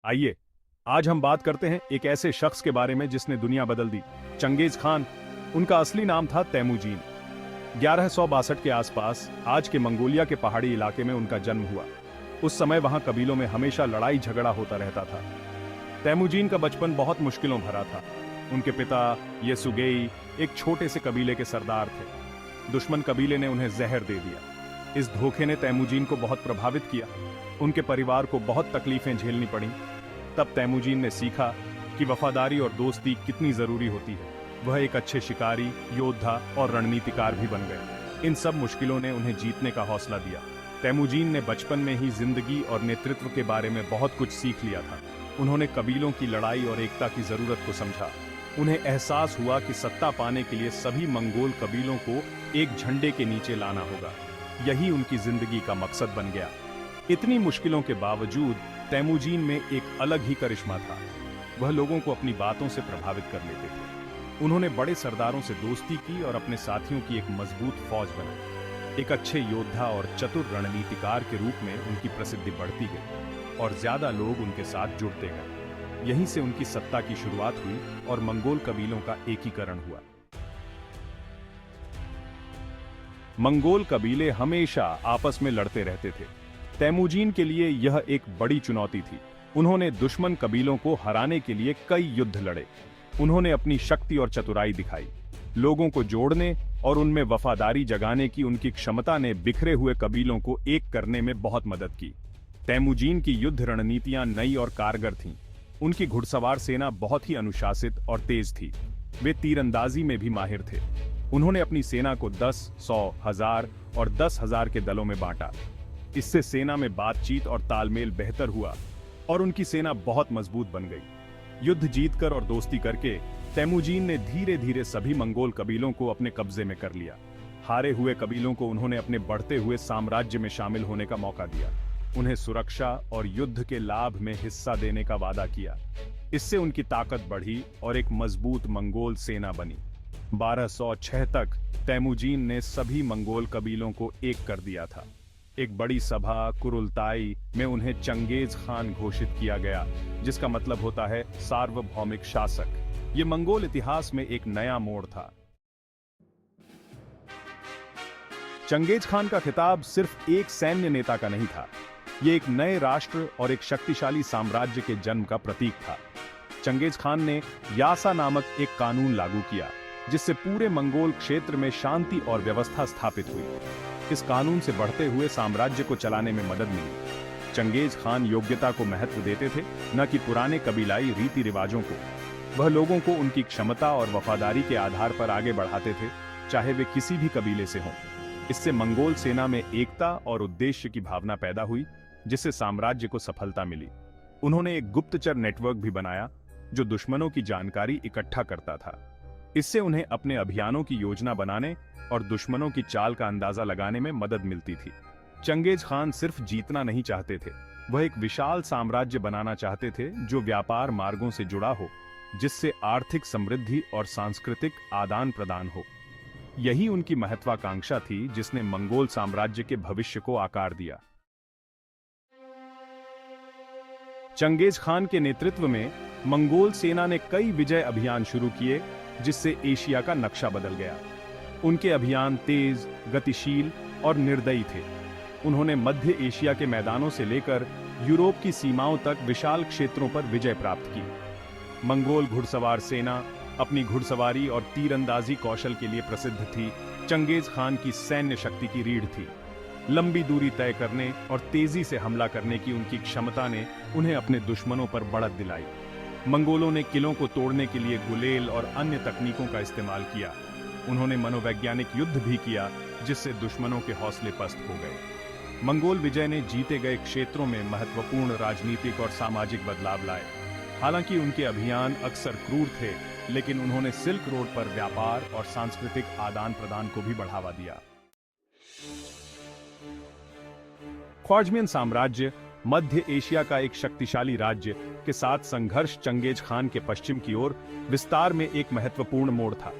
आइए आज हम बात करते हैं एक ऐसे शख्स के बारे में जिसने दुनिया बदल दी। Genghis Khan. उनका असली नाम था तैमूजीन। 1162 के आसपास आज के मंगोलिया के पहाड़ी इलाके में उनका जन्म हुआ। उस समय वहां कबीलों में हमेशा लड़ाई झगड़ा होता रहता था। तैमूजीन का बचपन बहुत मुश्किलों भरा था। उनके पिता येसुगेई एक छोटे से कबीले के सरदार थे। दुश्मन कबीले ने उन्हें जहर दे दिया। इस धोखे ने तैमूजीन को बहुत प्रभावित किया। उनके परिवार को बहुत तकलीफें झेलनी पड़ी। तब तैमूजीन ने सीखा कि वफादारी और दोस्ती कितनी जरूरी होती है। वह एक अच्छे शिकारी, योद्धा और रणनीतिकार भी बन गए। इन सब मुश्किलों ने उन्हें जीतने का हौसला दिया। तैमूजीन ने बचपन में ही जिंदगी और नेतृत्व के बारे में बहुत कुछ सीख लिया था। उन्होंने कबीलों की लड़ाई और एकता की जरूरत को समझा। उन्हें एहसास हुआ कि सत्ता पाने के लिए सभी मंगोल कबीलों को एक झंडे के नीचे लाना होगा। यही उनकी जिंदगी का मकसद बन गया। इतनी मुश्किलों के बावजूद तैमूजीन में एक अलग ही करिश्मा था। वह लोगों को अपनी बातों से प्रभावित कर लेते थे। उन्होंने बड़े सरदारों से दोस्ती की और अपने साथियों की एक मजबूत फौज बनाई। एक अच्छे योद्धा और चतुर रणनीतिकार के रूप में उनकी प्रसिद्धि बढ़ती गई और ज्यादा लोग उनके साथ जुड़ते गए। यहीं से उनकी सत्ता की शुरुआत हुई और मंगोल कबीलों का एकीकरण हुआ। मंगोल कबीले हमेशा आपस में लड़ते रहते थे। तैमूजीन के लिए यह एक बड़ी चुनौती थी। उन्होंने दुश्मन कबीलों को हराने के लिए कई युद्ध लड़े। उन्होंने अपनी शक्ति और चतुराई दिखाई। लोगों को जोड़ने और उनमें वफादारी जगाने की उनकी क्षमता ने बिखरे हुए कबीलों को एक करने में बहुत मदद की। तैमूजीन की युद्ध रणनीतियां नई और कारगर थीं। उनकी घुड़सवार सेना बहुत ही अनुशासित और तेज थी। वे तीरंदाजी में भी माहिर थे। उन्होंने अपनी सेना को 10, 100, 1000 और 10,000 के दलों में बांटा। इससे सेना में बातचीत और तालमेल बेहतर हुआ और उनकी सेना बहुत मजबूत बन गई। युद्ध जीतकर और दोस्ती करके तैमूजीन ने धीरे धीरे सभी मंगोल कबीलों को अपने कब्जे में कर लिया। हारे हुए कबीलों को उन्होंने अपने बढ़ते हुए साम्राज्य में शामिल होने का मौका दिया। उन्हें सुरक्षा और युद्ध के लाभ में हिस्सा देने का वादा किया। इससे उनकी ताकत बढ़ी और एक मजबूत मंगोल सेना बनी। 1206 तक तैमूजीन ने सभी मंगोल कबीलों को एक कर दिया था। एक बड़ी सभा कुरुलताई में उन्हें चंगेज खान घोषित किया गया, जिसका मतलब होता है सार्वभौमिक शासक। ये मंगोल इतिहास में एक नया मोड़ था। चंगेज खान का खिताब सिर्फ एक सैन्य नेता का नहीं था। ये एक नए राष्ट्र और एक शक्तिशाली साम्राज्य के जन्म का प्रतीक था। चंगेज खान ने यासा नामक एक कानून लागू किया, जिससे पूरे मंगोल क्षेत्र में शांति और व्यवस्था स्थापित हुई। इस कानून से बढ़ते हुए साम्राज्य को चलाने में मदद मिली। चंगेज खान योग्यता को महत्व देते थे, न कि पुराने कबीलाई रीति रिवाजों को। वह लोगों को उनकी क्षमता और वफादारी के आधार पर आगे बढ़ाते थे, चाहे वे किसी भी कबीले से हों। इससे मंगोल सेना में एकता और उद्देश्य की भावना पैदा हुई, जिससे साम्राज्य को सफलता मिली। उन्होंने एक गुप्तचर नेटवर्क भी बनाया, जो दुश्मनों की जानकारी इकट्ठा करता था। इससे उन्हें अपने अभियानों की योजना बनाने और दुश्मनों की चाल का अंदाजा लगाने में मदद मिलती थी। चंगेज खान सिर्फ जीतना नहीं चाहते थे, वह एक विशाल साम्राज्य बनाना चाहते थे जो व्यापार मार्गों से जुड़ा हो, जिससे आर्थिक समृद्धि और सांस्कृतिक आदान प्रदान हो। यही उनकी महत्वाकांक्षा थी, जिसने मंगोल साम्राज्य के भविष्य को आकार दिया। चंगेज खान के नेतृत्व में मंगोल सेना ने कई विजय अभियान शुरू किए, जिससे एशिया का नक्शा बदल गया। उनके अभियान तेज, गतिशील और निर्दयी थे। उन्होंने मध्य एशिया के मैदानों से लेकर यूरोप की सीमाओं तक विशाल क्षेत्रों पर विजय प्राप्त की। मंगोल घुड़सवार सेना अपनी घुड़सवारी और तीरंदाजी कौशल के लिए प्रसिद्ध थी। चंगेज खान की सैन्य शक्ति की रीढ़ थी। लंबी दूरी तय करने और तेजी से हमला करने की उनकी क्षमता ने उन्हें अपने दुश्मनों पर बढ़त दिलाई। मंगोलों ने किलों को तोड़ने के लिए गुलेल और अन्य तकनीकों का इस्तेमाल किया। उन्होंने मनोवैज्ञानिक युद्ध भी किया, जिससे दुश्मनों के हौसले पस्त हो गए। मंगोल विजय ने जीते गए क्षेत्रों में महत्वपूर्ण राजनीतिक और सामाजिक बदलाव लाए। हालांकि उनके अभियान अक्सर क्रूर थे, लेकिन उन्होंने सिल्क रोड पर व्यापार और सांस्कृतिक आदान प्रदान को भी बढ़ावा दिया। ख्वारज़मियन साम्राज्य मध्य एशिया का एक शक्तिशाली राज्य के साथ संघर्ष चंगेज खान के पश्चिम की ओर विस्तार में एक महत्वपूर्ण मोड़ था।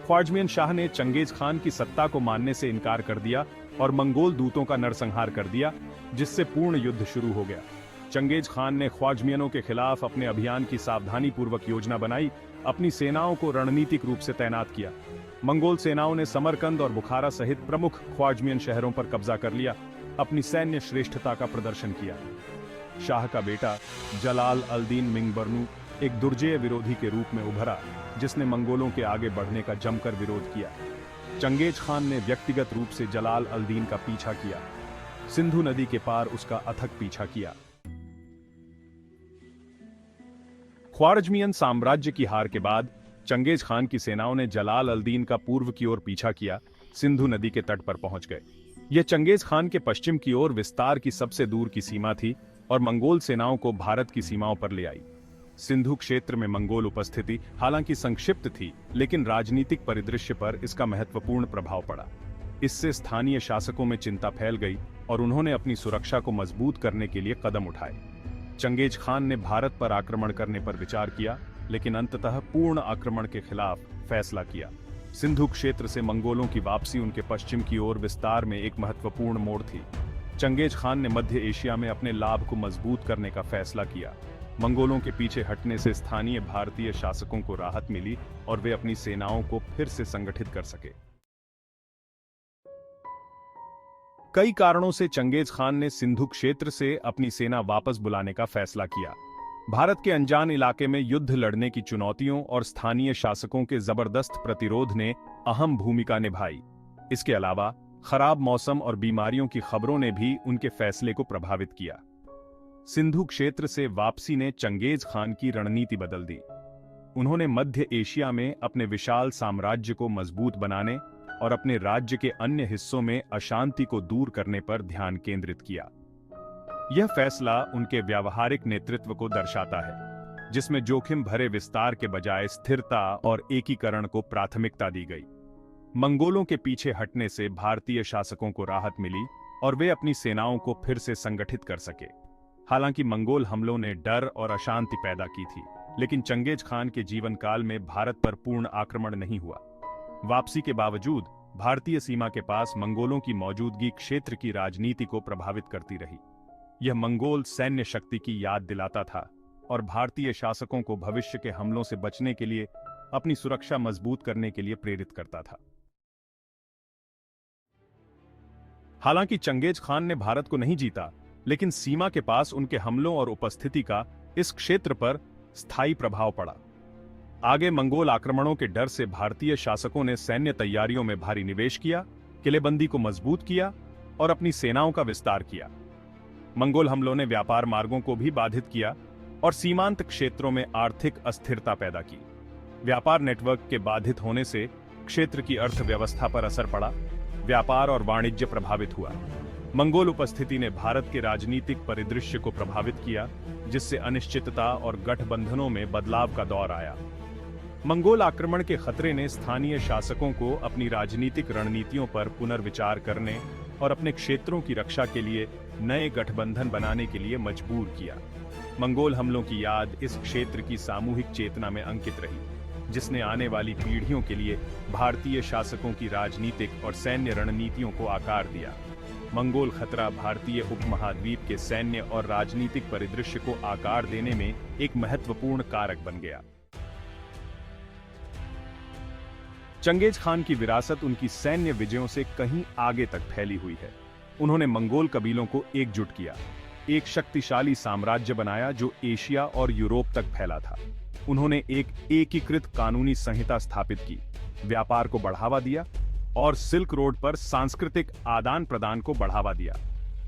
ख्वारज़मियन शाह ने चंगेज खान की सत्ता को मानने से इनकार कर दिया और मंगोल दूतों का नरसंहार कर दिया, जिससे पूर्ण युद्ध शुरू हो गया। चंगेज खान ने ख्वाजमियनों के खिलाफ अपने अभियान की सावधानीपूर्वक योजना बनाई, अपनी सेनाओं को रणनीतिक रूप से तैनात किया। मंगोल सेनाओं ने समरकंद और बुखारा सहित प्रमुख ख्वाजमियन शहरों पर कब्जा कर लिया, अपनी सैन्य श्रेष्ठता का प्रदर्शन किया। शाह का बेटा जलाल अल-दीन मिंगबर्नू एक दुर्जेय विरोधी के रूप में उभरा, जिसने मंगोलों के आगे बढ़ने का जमकर विरोध किया। चंगेज खान ने व्यक्तिगत रूप से जलाल अल-दीन का पीछा किया, सिंधु नदी के पार उसका अथक पीछा किया। ख्वारजमियन साम्राज्य की हार के बाद चंगेज खान की सेनाओं ने जलाल अल-दीन का पूर्व की ओर पीछा किया, सिंधु नदी के तट पर पहुंच गए। यह चंगेज खान के पश्चिम की ओर विस्तार की सबसे दूर की सीमा थी और मंगोल सेनाओं को भारत की सीमाओं पर ले आई। सिंधु क्षेत्र में मंगोल उपस्थिति हालांकि संक्षिप्त थी, लेकिन राजनीतिक परिदृश्य पर इसका महत्वपूर्ण प्रभाव पड़ा। इससे स्थानीय शासकों में चिंता फैल गई और उन्होंने अपनी सुरक्षा को मजबूत करने के लिए कदम उठाए। चंगेज खान ने भारत पर आक्रमण करने पर विचार किया, लेकिन अंततः पूर्ण आक्रमण के खिलाफ फैसला किया। सिंधु क्षेत्र से मंगोलों की वापसी उनके पश्चिम की ओर विस्तार में एक महत्वपूर्ण मोड़ थी। चंगेज खान ने मध्य एशिया में अपने लाभ को मजबूत करने का फैसला किया। मंगोलों के पीछे हटने से स्थानीय भारतीय शासकों को राहत मिली और वे अपनी सेनाओं को फिर से संगठित कर सके। कई कारणों से चंगेज खान ने सिंधु क्षेत्र से अपनी सेना वापस बुलाने का फैसला किया। भारत के अनजान इलाके में युद्ध लड़ने की चुनौतियों और स्थानीय शासकों के जबरदस्त प्रतिरोध ने अहम भूमिका निभाई। इसके अलावा खराब मौसम और बीमारियों की खबरों ने भी उनके फैसले को प्रभावित किया। सिंधु क्षेत्र से वापसी ने चंगेज खान की रणनीति बदल दी। उन्होंने मध्य एशिया में अपने विशाल साम्राज्य को मजबूत बनाने और अपने राज्य के अन्य हिस्सों में अशांति को दूर करने पर ध्यान केंद्रित किया। यह फैसला उनके व्यावहारिक नेतृत्व को दर्शाता है, जिसमें जोखिम भरे विस्तार के बजाय स्थिरता और एकीकरण को प्राथमिकता दी गई। मंगोलों के पीछे हटने से भारतीय शासकों को राहत मिली और वे अपनी सेनाओं को फिर से संगठित कर सके। हालांकि मंगोल हमलों ने डर और अशांति पैदा की थी, लेकिन चंगेज खान के जीवन काल में भारत पर पूर्ण आक्रमण नहीं हुआ। वापसी के बावजूद भारतीय सीमा के पास मंगोलों की मौजूदगी क्षेत्र की राजनीति को प्रभावित करती रही। यह मंगोल सैन्य शक्ति की याद दिलाता था और भारतीय शासकों को भविष्य के हमलों से बचने के लिए अपनी सुरक्षा मजबूत करने के लिए प्रेरित करता था। हालांकि चंगेज खान ने भारत को नहीं जीता, लेकिन सीमा के पास उनके हमलों और उपस्थिति का इस क्षेत्र पर स्थायी प्रभाव पड़ा। आगे मंगोल आक्रमणों के डर से भारतीय शासकों ने सैन्य तैयारियों में भारी निवेश किया, किलेबंदी को मजबूत किया और अपनी सेनाओं का विस्तार किया। मंगोल हमलों ने व्यापार मार्गों को भी बाधित किया और सीमांत क्षेत्रों में आर्थिक अस्थिरता पैदा की। व्यापार नेटवर्क के बाधित होने से क्षेत्र की अर्थव्यवस्था पर असर पड़ा, व्यापार और वाणिज्य प्रभावित हुआ। मंगोल उपस्थिति ने भारत के राजनीतिक परिदृश्य को प्रभावित किया, जिससे अनिश्चितता और गठबंधनों में बदलाव का दौर आया। मंगोल आक्रमण के खतरे ने स्थानीय शासकों को अपनी राजनीतिक रणनीतियों पर पुनर्विचार करने और अपने क्षेत्रों की रक्षा के लिए नए गठबंधन बनाने के लिए मजबूर किया। मंगोल हमलों की याद इस क्षेत्र की सामूहिक चेतना में अंकित रही, जिसने आने वाली पीढ़ियों के लिए भारतीय शासकों की राजनीतिक और सैन्य रणनीतियों को आकार दिया। मंगोल खतरा भारतीय उपमहाद्वीप के सैन्य और राजनीतिक परिदृश्य को आकार देने में एक महत्वपूर्ण कारक बन गया। चंगेज खान की विरासत उनकी सैन्य विजयों से कहीं आगे तक फैली हुई है। उन्होंने मंगोल कबीलों को एकजुट किया, एक शक्तिशाली साम्राज्य बनाया जो एशिया और यूरोप तक फैला था। उन्होंने एक एकीकृत कानूनी संहिता स्थापित की, व्यापार को बढ़ावा दिया और सिल्क रोड पर सांस्कृतिक आदान प्रदान को बढ़ावा दिया।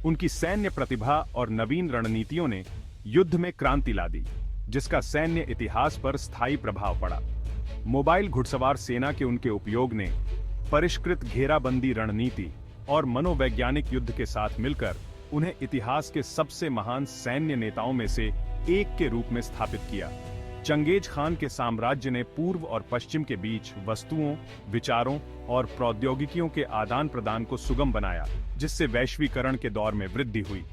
उनकी सैन्य प्रतिभा और नवीन रणनीतियों ने युद्ध में क्रांति ला दी, जिसका सैन्य इतिहास पर स्थायी प्रभाव पड़ा। मोबाइल घुड़सवार सेना के उनके उपयोग ने परिष्कृत घेराबंदी रणनीति और मनोवैज्ञानिक युद्ध के साथ मिलकर उन्हें इतिहास के सबसे महान सैन्य नेताओं में से एक के रूप में स्थापित किया। चंगेज खान के साम्राज्य ने पूर्व और पश्चिम के बीच वस्तुओं, विचारों और प्रौद्योगिकियों के आदान प्रदान को सुगम बनाया, जिससे वैश्वीकरण के दौर में वृद्धि हुई।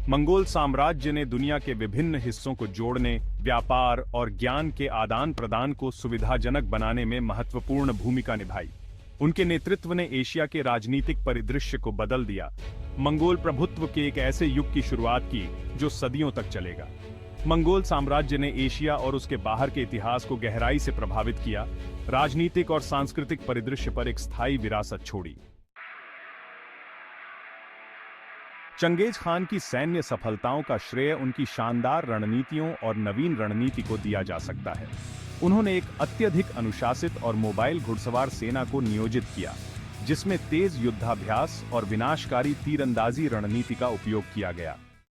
मंगोल साम्राज्य ने दुनिया के विभिन्न हिस्सों को जोड़ने, व्यापार और ज्ञान के आदान प्रदान को सुविधाजनक बनाने में महत्वपूर्ण भूमिका निभाई। उनके नेतृत्व ने एशिया के राजनीतिक परिदृश्य को बदल दिया, मंगोल प्रभुत्व के एक ऐसे युग की शुरुआत की जो सदियों तक चलेगा। मंगोल साम्राज्य ने एशिया और उसके बाहर के इतिहास को गहराई से प्रभावित किया, राजनीतिक और सांस्कृतिक परिदृश्य पर एक स्थायी विरासत छोड़ी। चंगेज खान की सैन्य सफलताओं का श्रेय उनकी शानदार रणनीतियों और नवीन रणनीति को दिया जा सकता है। उन्होंने एक अत्यधिक अनुशासित और मोबाइल घुड़सवार सेना को नियोजित किया, जिसमें तेज युद्धाभ्यास और विनाशकारी तीरंदाजी रणनीति का उपयोग किया गया।